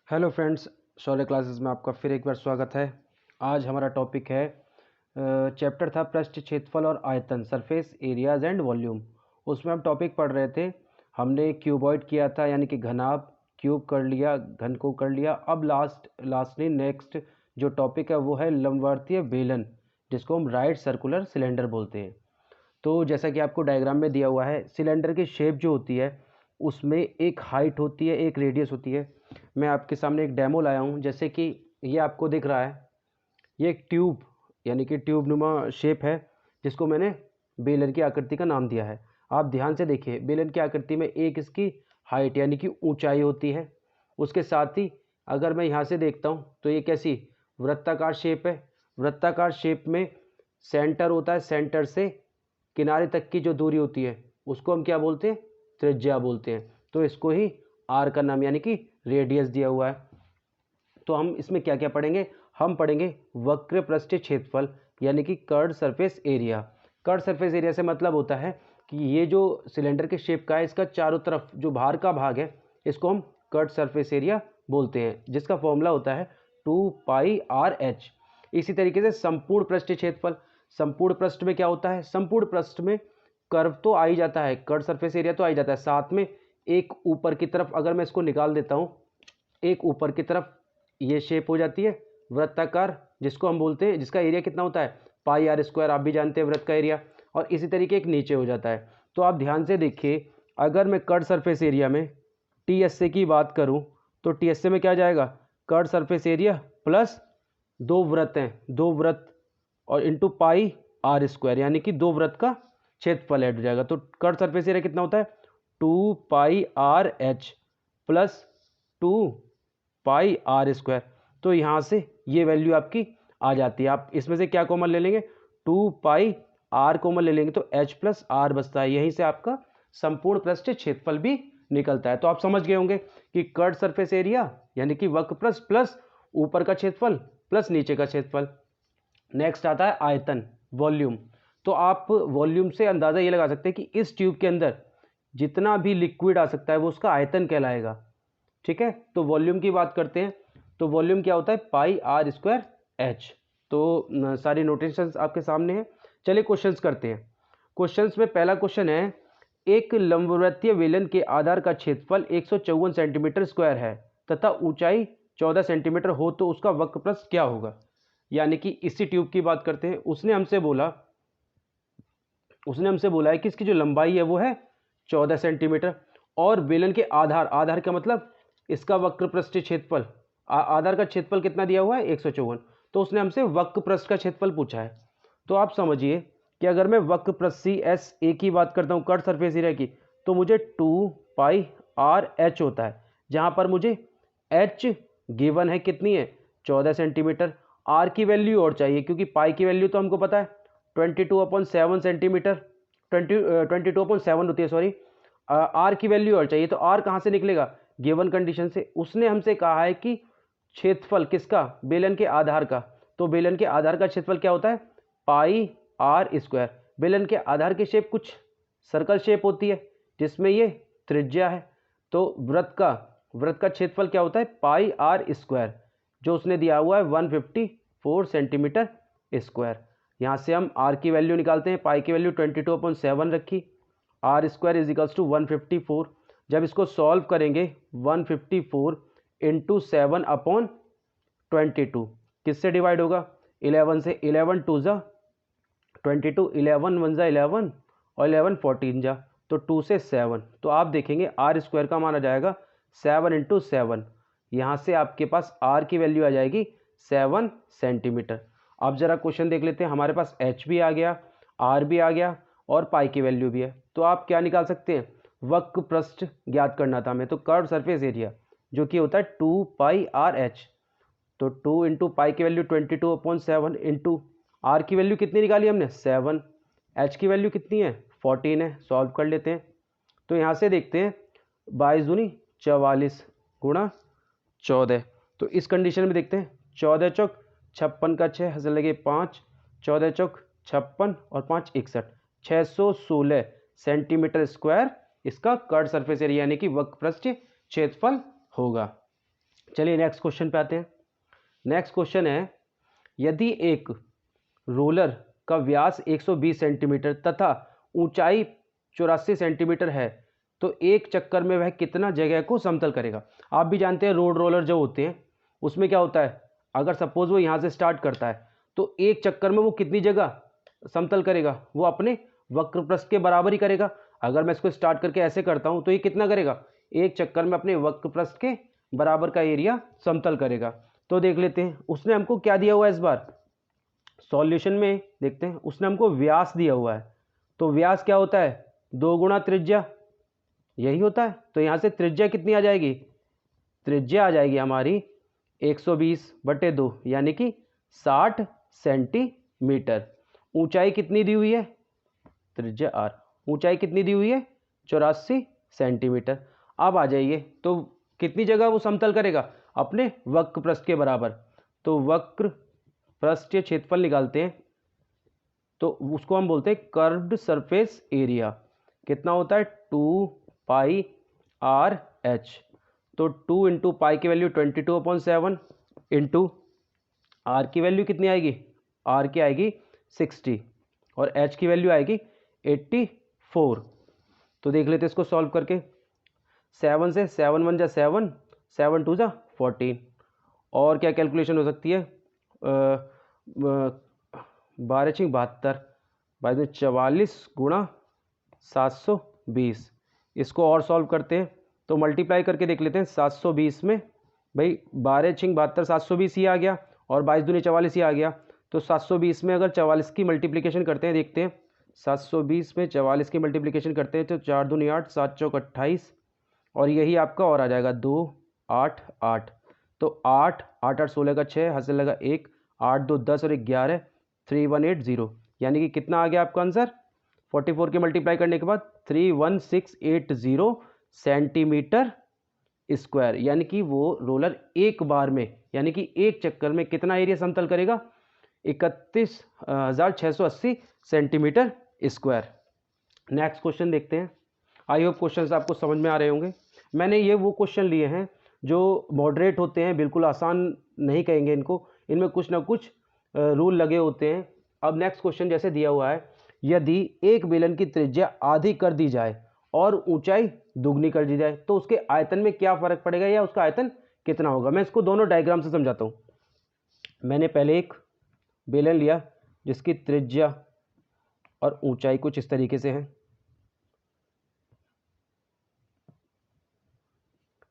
Hello friends, शौर्य classes में आपका फिर एक बार स्वागत है। आज हमारा टॉपिक है चैप्टर था पृष्ठ क्षेत्रफल और आयतन, सरफेस एरियाज एंड वॉल्यूम। उसमें हम टॉपिक पढ़ रहे थे। हमने क्यूबॉइड किया था, यानी कि घनाभ, क्यूब कर लिया, घन को कर लिया। अब लास्टली नेक्स्ट जो टॉपिक है वो है लंबवर्तीय बेलन, जिसको हम राइट सर्कुलर सिलेंडर बोलते हैं। तो जैसा कि आपको डायग्राम में दिया हुआ है, सिलेंडर की शेप जो होती है उसमें एक हाइट होती है, एक रेडियस होती है। मैं आपके सामने एक डेमो लाया हूँ। जैसे कि ये आपको दिख रहा है, ये एक ट्यूब यानी कि ट्यूब नुमा शेप है, जिसको मैंने बेलन की आकृति का नाम दिया है। आप ध्यान से देखिए, बेलन की आकृति में एक इसकी हाइट यानी कि ऊंचाई होती है। उसके साथ ही अगर मैं यहाँ से देखता हूँ तो ये कैसी वृत्ताकार शेप है। वृत्ताकार शेप में सेंटर होता है, सेंटर से किनारे तक की जो दूरी होती है उसको हम क्या बोलते हैं? त्रिज्या बोलते हैं। तो इसको ही आर का नाम यानी कि रेडियस दिया हुआ है। तो हम इसमें क्या क्या पढ़ेंगे? हम पढ़ेंगे वक्र पृष्ठीय क्षेत्रफल यानी कि curved surface area. Curved surface area से मतलब होता है कि ये जो सिलेंडर के शेप का है, इसका चारों तरफ जो बाहर का भाग है इसको हम कर्ड सरफेस एरिया बोलते हैं, जिसका फॉर्मूला होता है 2πr/h। इसी तरीके से संपूर्ण पृष्ठीय क्षेत्रफल, संपूर्ण पृष्ठ में क्या होता है? संपूर्ण पृष्ठ में कर्व तो आ ही जाता है, कर्ड सरफेस एरिया तो आ ही जाता है, साथ में एक ऊपर की तरफ अगर मैं इसको निकाल देता हूँ, एक ऊपर की तरफ ये शेप हो जाती है वृत्ताकार, जिसको हम बोलते हैं, जिसका एरिया कितना होता है? πr²। आप भी जानते हैं वृत्त का एरिया। और इसी तरीके एक नीचे हो जाता है। तो आप ध्यान से देखिए, अगर मैं कर्ड सरफेस एरिया में टीएसए की बात करूं तो टीएसए में क्या जाएगा? कर्ड सरफेस एरिया प्लस दो वृत्त हैं, दो वृत्त और इंटू πr², यानी कि दो वृत्त का क्षेत्रफल ऐड हो जाएगा। तो कर्ड सरफेस एरिया कितना होता है? 2πr/h plus 2πr²। तो यहाँ से ये वैल्यू आपकी आ जाती है। आप इसमें से क्या कॉमन ले लेंगे? 2πr कॉमन ले लेंगे तो h प्लस आर बचता है। यहीं से आपका संपूर्ण पृष्ठीय क्षेत्रफल भी निकलता है। तो आप समझ गए होंगे कि कर्ड सरफेस एरिया यानी कि वक्र पृष्ठ प्लस ऊपर का क्षेत्रफल प्लस नीचे का क्षेत्रफल। नेक्स्ट आता है आयतन, वॉल्यूम। तो आप वॉल्यूम से अंदाजा ये लगा सकते हैं कि इस ट्यूब के अंदर जितना भी लिक्विड आ सकता है वो उसका आयतन कहलाएगा। ठीक है, तो वॉल्यूम की बात करते हैं। तो वॉल्यूम क्या होता है? πr²h। तो सारी नोटेशंस आपके सामने हैं। चलिए क्वेश्चंस करते हैं। क्वेश्चंस में पहला क्वेश्चन है, एक लंबवृत्तीय बेलन के आधार का क्षेत्रफल 154 सेंटीमीटर स्क्वायर है तथा ऊंचाई 14 सेंटीमीटर हो तो उसका वक्रपृष्ठ क्या होगा? यानी कि इसी ट्यूब की बात करते हैं। उसने हमसे बोला है कि इसकी जो लंबाई है वो है 14 सेंटीमीटर और बेलन के आधार का मतलब इसका वक्र पृष्ठीय क्षेत्रफल, आधार का क्षेत्रफल कितना दिया हुआ है? 154। तो उसने हमसे वक्र पृष्ठ का क्षेत्रफल पूछा है। तो आप समझिए कि अगर मैं वक्र पृष्ठ CSA की बात करता हूँ, कर्ड सरफेस एरिया की, तो मुझे 2πr/h होता है, जहाँ पर मुझे h गिवन है कितनी है? 14 सेंटीमीटर। r की वैल्यू और चाहिए, क्योंकि पाई की वैल्यू तो हमको पता है 22/7 सेंटीमीटर, 22/7 होती है, सॉरी। r की वैल्यू और चाहिए, तो r कहाँ से निकलेगा? गिवन कंडीशन से। उसने हमसे कहा है कि क्षेत्रफल किसका? बेलन के आधार का। तो बेलन के आधार का क्षेत्रफल क्या होता है? πr²। बेलन के आधार की शेप कुछ सर्कल शेप होती है जिसमें ये त्रिज्या है। तो वृत्त का क्षेत्रफल क्या होता है? πr², जो उसने दिया हुआ है 154 सेंटीमीटर स्क्वायर। यहाँ से हम r की वैल्यू निकालते हैं। पाई की वैल्यू 22/7 रखी, r² इज इक्वल्स टू 154। जब इसको सॉल्व करेंगे 154 इंटू 7/22 किससे डिवाइड होगा? 11 से। 11 2 जा 22, 11 1 जा 11 और 11 14 जा, तो 2 से 7। तो आप देखेंगे r² का मान आ जाएगा 7 इंटू 7। यहाँ से आपके पास r की वैल्यू आ जाएगी 7 सेंटीमीटर। अब जरा क्वेश्चन देख लेते हैं। हमारे पास h भी आ गया, r भी आ गया और पाई की वैल्यू भी है। तो आप क्या निकाल सकते हैं? वक्र पृष्ठ ज्ञात करना था हमें, तो कर्व सरफेस एरिया जो कि होता है 2πr/h। तो 2 इंटू पाई की वैल्यू 22/7 इंटू आर की वैल्यू कितनी निकाली हमने? 7। एच की वैल्यू कितनी है? 14 है। सॉल्व कर लेते हैं। तो यहाँ से देखते हैं 22 दूनी 44 गुणा 14। तो इस कंडीशन में देखते हैं 14 चौक 56 का 6 हंस लगे 5, 14 चौक 56 और 5 61, 616 सेंटीमीटर स्क्वायर इसका कर्ड सरफेस एरिया यानी कि वक्र पृष्ठ क्षेत्रफल होगा। चलिए नेक्स्ट क्वेश्चन पे आते हैं। नेक्स्ट क्वेश्चन है, यदि एक रोलर का व्यास 120 सेंटीमीटर तथा ऊंचाई 84 सेंटीमीटर है तो एक चक्कर में वह कितना जगह को समतल करेगा। आप भी जानते हैं रोड रोलर जो होते हैं उसमें क्या होता है, अगर सपोज वो यहाँ से स्टार्ट करता है तो एक चक्कर में वो कितनी जगह समतल करेगा, वो अपने वक्रपृष्ठ के बराबर ही करेगा। अगर मैं इसको स्टार्ट करके ऐसे करता हूँ तो ये कितना करेगा, एक चक्कर में अपने वक्रपृष्ठ के बराबर का एरिया समतल करेगा। तो देख लेते हैं उसने हमको क्या दिया हुआ है, इस बार सॉल्यूशन में देखते हैं। उसने हमको व्यास दिया हुआ है, तो व्यास क्या होता है, 2 गुणा त्रिज्या, यही होता है। तो यहाँ से त्रिज्या कितनी आ जाएगी, त्रिज्या आ जाएगी हमारी 120/2 यानी कि 60 सेंटीमीटर। ऊंचाई कितनी दी हुई है, त्रिज्या r, ऊंचाई कितनी दी हुई है 84 सेंटीमीटर। अब आ जाइए, तो कितनी जगह वो समतल करेगा, अपने वक्रपृष्ठ के बराबर। तो वक्रपृष्ठीय क्षेत्रफल निकालते हैं, तो उसको हम बोलते हैं कर्व्ड सरफेस एरिया। कितना होता है 2πr/h। तो 2 इंटू पाई की वैल्यू 22/7 इंटू आर की वैल्यू कितनी आएगी, आर की आएगी 60 और h की वैल्यू आएगी 84। तो देख लेते इसको सॉल्व करके। 7 से 7 1 जा 7, 7 2 जा 14। और क्या कैलकुलेशन हो सकती है, 12×72 बाद में 44 गुणा 720। इसको और सॉल्व करते हैं तो मल्टीप्लाई करके देख लेते हैं। 720 में भाई 12×72 720 ही आ गया और 22 दूनी 44 ही आ गया। तो 720 में अगर 44 की मल्टीप्लिकेशन करते हैं, देखते हैं 720 में 44 की मल्टीप्लिकेशन करते हैं तो 4 दूनी 8, 7 चौक 28 और यही आपका और आ जाएगा 2 8 8। तो 8 8 8 16 का 6, हासिल लगा 1, 8 2 10 और 11 3180। यानी कि कितना आ गया आपका आंसर, 44 के मल्टीप्लाई करने के बाद 31680 सेंटीमीटर स्क्वायर। यानी कि वो रोलर एक बार में यानी कि एक चक्कर में कितना एरिया समतल करेगा, 31,680 सेंटीमीटर स्क्वायर। नेक्स्ट क्वेश्चन देखते हैं। आई होप क्वेश्चंस आपको समझ में आ रहे होंगे। मैंने ये वो क्वेश्चन लिए हैं जो मॉडरेट होते हैं, बिल्कुल आसान नहीं कहेंगे इनको, इनमें कुछ ना कुछ रूल लगे होते हैं। अब नेक्स्ट क्वेश्चन जैसे दिया हुआ है, यदि एक बेलन की त्रिज्या आधी कर दी जाए और ऊंचाई दुगनी कर दी जाए तो उसके आयतन में क्या फर्क पड़ेगा या उसका आयतन कितना होगा। मैं इसको दोनों डायग्राम से समझाता हूँ। मैंने पहले एक बेलन लिया जिसकी त्रिज्या और ऊंचाई कुछ इस तरीके से है,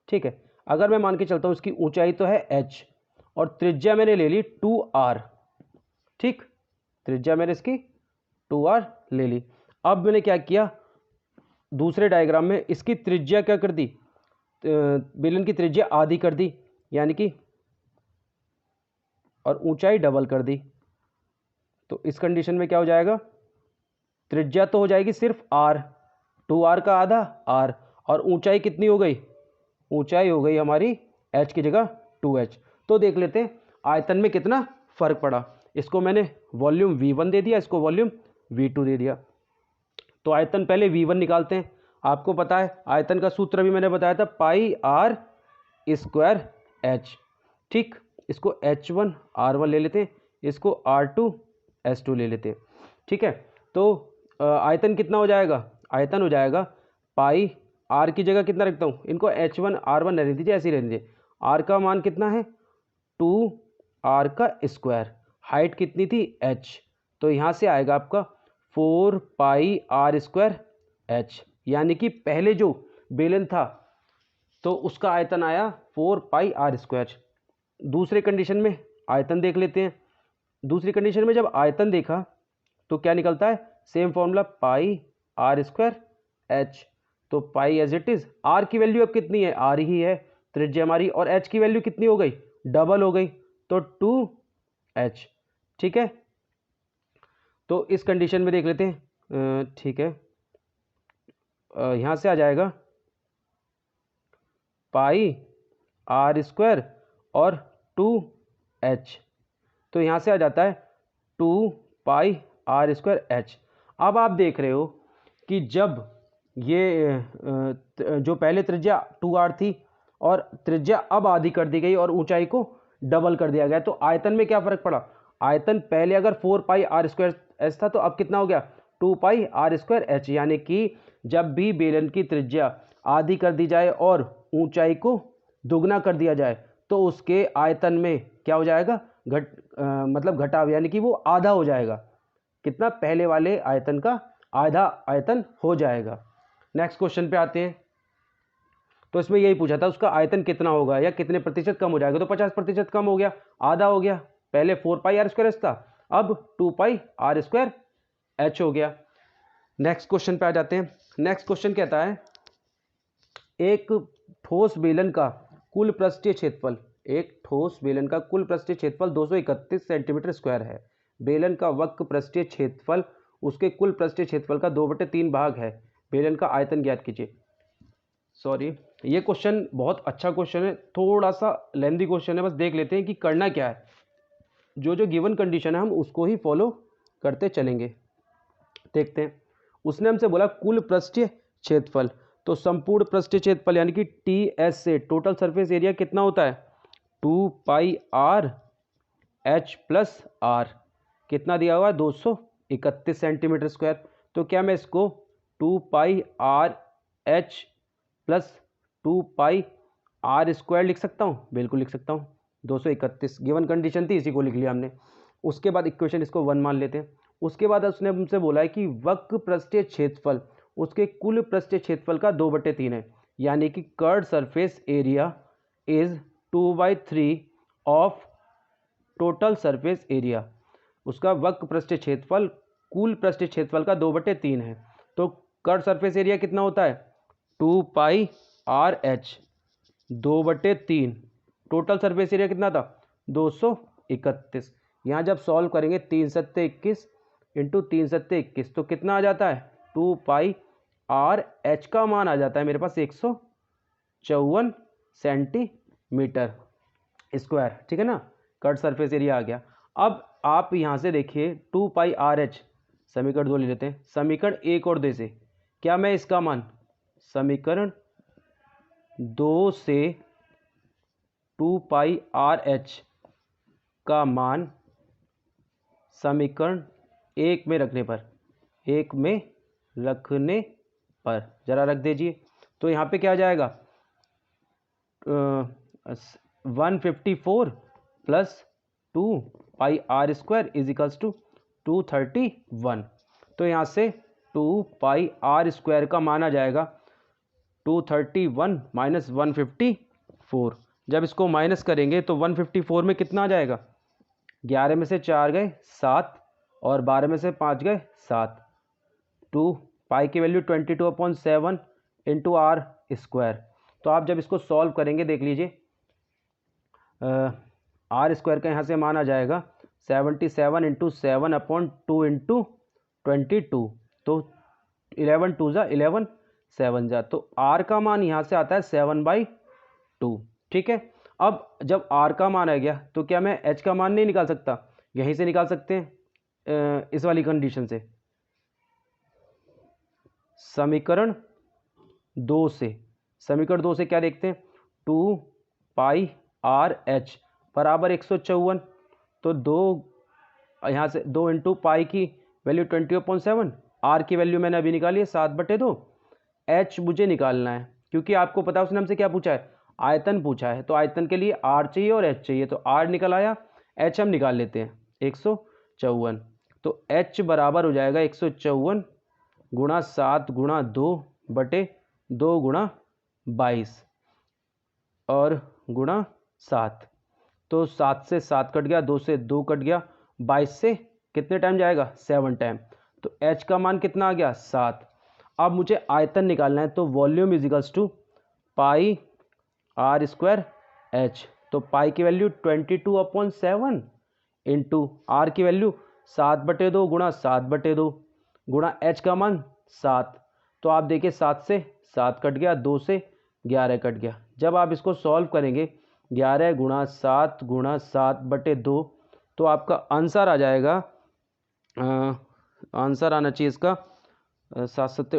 ठीक है। अगर मैं मान के चलता हूँ इसकी ऊंचाई तो है h और त्रिज्या मैंने ले ली 2r, ठीक, त्रिज्या मैंने इसकी 2r ले ली। अब मैंने क्या किया, दूसरे डायग्राम में इसकी त्रिज्या क्या कर दी, बेलन की त्रिज्या आधी कर दी यानी कि, और ऊंचाई डबल कर दी। तो इस कंडीशन में क्या हो जाएगा, त्रिज्या तो हो जाएगी सिर्फ r, 2r का आधा r, और ऊंचाई कितनी हो गई, ऊंचाई हो गई हमारी h की जगह 2h। तो देख लेते हैं आयतन में कितना फर्क पड़ा। इसको मैंने वॉल्यूम v1 दे दिया, इसको वॉल्यूम v2 दे दिया। तो आयतन पहले v1 निकालते हैं। आपको पता है आयतन का सूत्र भी मैंने बताया था, πr² h, ठीक। इसको h1 r1 ले लेते हैं, इसको r2 s2 ले लेते हैं, ठीक है। तो आयतन कितना हो जाएगा, आयतन हो जाएगा पाई, r की जगह कितना रखता हूँ, इनको h1 r1 रहने दीजिए, ऐसे ही रहने दीजिए। r का मान कितना है 2r का स्क्वायर, हाइट कितनी थी h, तो यहाँ से आएगा आपका 4πr² h। यानी कि पहले जो बेलन था तो उसका आयतन आया 4πr²। दूसरे कंडीशन में आयतन देख लेते हैं। दूसरी कंडीशन में जब आयतन देखा तो क्या निकलता है, सेम फॉर्मूला πr² h। तो पाई एज इट इज, r की वैल्यू अब कितनी है, r ही है त्रिज्या हमारी, और h की वैल्यू कितनी हो गई, डबल हो गई, तो 2h, ठीक है। तो इस कंडीशन में देख लेते हैं, ठीक है। यहाँ से आ जाएगा πr² और 2h, तो यहाँ से आ जाता है 2πr² h। अब आप देख रहे हो कि जब ये जो पहले त्रिज्या 2r थी और त्रिज्या अब आधी कर दी गई और ऊंचाई को डबल कर दिया गया। तो आयतन में क्या फर्क पड़ा? आयतन पहले अगर 4πr² था तो अब कितना हो गया? 2πr²h। यानी कि जब भी बेलन की त्रिज्या आधी कर दी जाए और ऊंचाई को दुगना कर दिया जाए तो उसके आयतन में क्या हो जाएगा? मतलब घटाव, यानी कि वो आधा हो जाएगा। कितना? पहले वाले आयतन का आधा आयतन हो जाएगा। नेक्स्ट क्वेश्चन पे आते हैं। तो इसमें यही पूछा था उसका आयतन कितना होगा या कितने प्रतिशत कम हो जाएगा। तो 50% कम हो गया, आधा हो गया। पहले 4πr² था, अब 2πr² हो गया। नेक्स्ट क्वेश्चन पे आ जाते हैं। नेक्स्ट क्वेश्चन कहता है एक ठोस बेलन का कुल पृष्ठीय क्षेत्रफल, एक ठोस बेलन का कुल पृष्ठीय क्षेत्रफल 231 सेंटीमीटर स्क्वायर है। बेलन का वक्र पृष्ठीय क्षेत्रफल उसके कुल पृष्ठीय क्षेत्रफल का 2/3 भाग है। बेलन का आयतन ज्ञात कीजिए। सॉरी, ये क्वेश्चन बहुत अच्छा क्वेश्चन है, थोड़ा सा लेंथी क्वेश्चन है, बस देख लेते हैं कि करना क्या है। जो जो गिवन कंडीशन है हम उसको ही फॉलो करते चलेंगे। देखते हैं, उसने हमसे बोला कुल पृष्ठीय क्षेत्रफल, तो संपूर्ण पृष्ठीय क्षेत्रफल यानी कि TS से टोटल सरफेस एरिया कितना होता है? 2πr/h + r। कितना दिया हुआ है? 231 सेंटीमीटर स्क्वायर। तो क्या मैं इसको 2πr/h + 2πr² लिख सकता हूँ? बिल्कुल लिख सकता हूँ। 231 गिवन कंडीशन थी, इसी को लिख लिया हमने। उसके बाद इक्वेशन इसको 1 मान लेते हैं। उसके बाद उसने हमसे बोला है कि वक्र पृष्ठीय क्षेत्रफल उसके कुल पृष्ठीय क्षेत्रफल का 2/3 है। यानी कि curved surface area is 2/3 of total surface area. उसका वक्र पृष्ठीय क्षेत्रफल कुल पृष्ठीय क्षेत्रफल का 2/3 है। तो कर्व्ड सरफेस एरिया कितना होता है? 2πr/h 2/3। टोटल सरफेस एरिया कितना था? 231। यहाँ जब सॉल्व करेंगे 3 सत्ते 21 इंटू 3 सत्ते 21 तो कितना आ जाता है? 2πr/h का मान आ जाता है मेरे पास 154 सेंटीमीटर स्क्वायर। ठीक है ना, कट सरफेस एरिया आ गया। अब आप यहाँ से देखिए 2πr/h समीकरण 2 ले लेते हैं। समीकरण 1 और 2 से क्या मैं इसका मान समीकरण 2 से 2πr/h का मान समीकरण 1 में रखने पर जरा रख दीजिए। तो यहाँ पे क्या आ जाएगा? 154 + 2πr² = 231। तो यहाँ से 2πr² का मान आ जाएगा 231 - 154। जब इसको माइनस करेंगे तो 154 में कितना आ जाएगा? 11 में से 4 गए 7 और 12 में से 5 गए 7। 2 पाई की वैल्यू 22/7 इंटू r²। तो आप जब इसको सॉल्व करेंगे देख लीजिए, r² का यहाँ से मान आ जाएगा 77 इंटू 7/2 इंटू 22। तो 11 2 = 11 7 जा, तो r का मान यहाँ से आता है 7/2। ठीक है, अब जब r का मान आ गया तो क्या मैं h का मान नहीं निकाल सकता? यहीं से निकाल सकते हैं, इस वाली कंडीशन से। समीकरण 2 से क्या देखते हैं? 2πr/h बराबर 154। तो 2 यहाँ से 2 इंटू पाई की वैल्यू 20/7, r की वैल्यू मैंने अभी निकाली है 7/2। h मुझे निकालना है क्योंकि आपको पता है उसने हमसे क्या पूछा है? आयतन पूछा है। तो आयतन के लिए r चाहिए और h चाहिए, तो r निकल आया, h हम निकाल लेते हैं 154। तो h बराबर हो जाएगा 154 गुणा 7 गुणा 2/2 गुणा 22 और गुणा 7। तो 7 से 7 कट गया, 2 से 2 कट गया, 22 से कितने टाइम जाएगा? 7 टाइम। तो h का मान कितना आ गया? 7। अब मुझे आयतन निकालना है, तो वॉल्यूम = πr²h। तो पाई की वैल्यू 22/7 इंटू r की वैल्यू 7/2 गुणा 7/2 गुणा h का मान 7। तो आप देखिए 7 से 7 कट गया, 2 से 11 कट गया। जब आप इसको सॉल्व करेंगे 11 गुणा 7 गुणा 7/2 तो आपका आंसर आ जाएगा, आंसर आना चाहिए इसका 7 7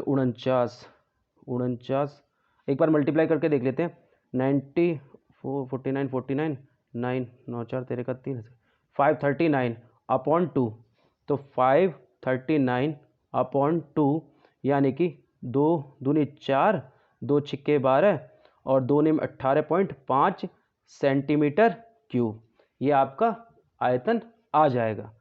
49। एक बार मल्टीप्लाई करके देख लेते हैं। 49 9 9 4 तेरे का 3 539 अपॉन 2। तो 539 अपॉन 2 यानी कि 2 दूनी 4, 2 छिक्के 12 और 2 ने 18.5 सेंटीमीटर क्यूब, ये आपका आयतन आ जाएगा।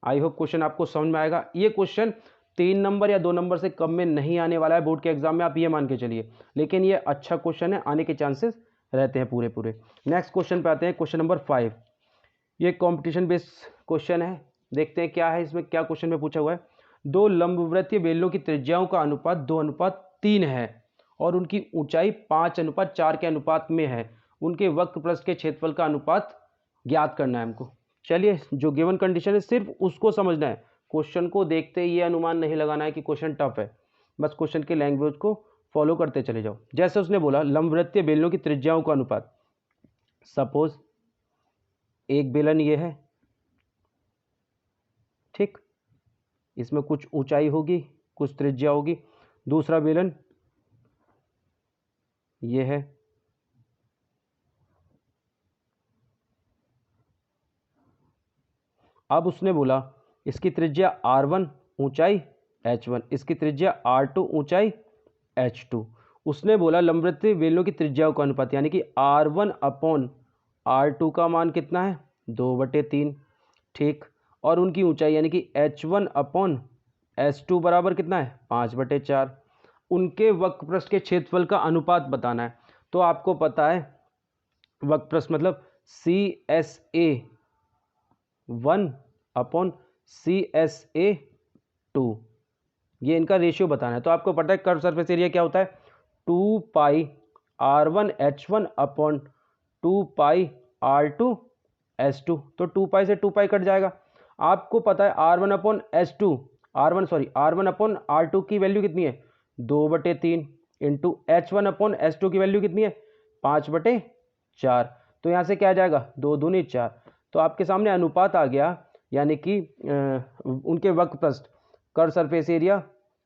आई होप क्वेश्चन आपको समझ में आएगा। ये क्वेश्चन 3 नंबर या 2 नंबर से कम में नहीं आने वाला है बोर्ड के एग्जाम में, आप ये मान के चलिए, लेकिन ये अच्छा क्वेश्चन है, आने के चांसेस रहते हैं पूरे पूरे। नेक्स्ट क्वेश्चन पे आते हैं, क्वेश्चन नंबर 5। ये कंपटीशन बेस्ड क्वेश्चन है, देखते हैं क्या है इसमें, क्या क्वेश्चन में पूछा हुआ है। दो लंबवृत्तीय बेलनों की त्रिज्याओं का अनुपात 2:3 है और उनकी ऊंचाई 5:4 के अनुपात में है। उनके वक्रपृष्ठ के क्षेत्रफल का अनुपात ज्ञात करना है हमको। चलिए, जो गिवन कंडीशन है सिर्फ उसको समझना है, क्वेश्चन को देखते ही ये अनुमान नहीं लगाना है कि क्वेश्चन टफ है, बस क्वेश्चन के लैंग्वेज को फॉलो करते चले जाओ। जैसे उसने बोला लंबवृत्तीय बेलनों की त्रिज्याओं का अनुपात, सपोज एक बेलन ये है, ठीक, इसमें कुछ ऊंचाई होगी, कुछ त्रिज्या होगी। दूसरा बेलन ये है, अब उसने बोला इसकी त्रिज्या r1 ऊंचाई h1, इसकी त्रिज्या r2 ऊंचाई h2। उसने बोला लंबवृत्तीय बेलनों की त्रिज्याओं का अनुपात, यानी कि r1 अपॉन r2 का मान कितना है, 2/3, ठीक, और उनकी ऊंचाई यानी कि h1 अपॉन h2 बराबर कितना है, 5/4। उनके वक्रपृष्ठ के क्षेत्रफल का अनुपात बताना है। तो आपको पता है वक्रपृष्ठ मतलब CSA 1 अपॉन CSA 2, ये इनका रेशियो बताना है। तो आपको पता है कर्व सरफेस एरिया क्या होता है, 2 पाई r1 h1 अपॉन 2 पाई r2 h2। तो 2 पाई से 2 पाई कट जाएगा। आपको पता है r1 upon h2 r1 upon r2 की वैल्यू कितनी है, 2/3 इंटू h1 अपॉन h2 की वैल्यू कितनी है, 5/4। तो यहाँ से क्या आ जाएगा, 2 दूनी 4। तो आपके सामने अनुपात आ गया, यानी कि उनके वक्रपृष्ठ कर्व सरफेस एरिया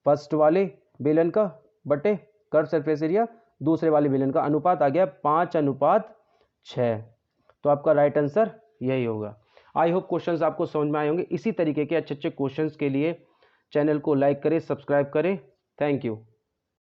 फर्स्ट वाले बेलन का बटे कर्व सरफेस एरिया दूसरे वाले बेलन का, अनुपात आ गया 5:6। तो आपका राइट आंसर यही होगा। आई होप क्वेश्चंस आपको समझ में आए होंगे। इसी तरीके के अच्छे अच्छे क्वेश्चंस के लिए चैनल को लाइक करें, सब्सक्राइब करें। Thank you.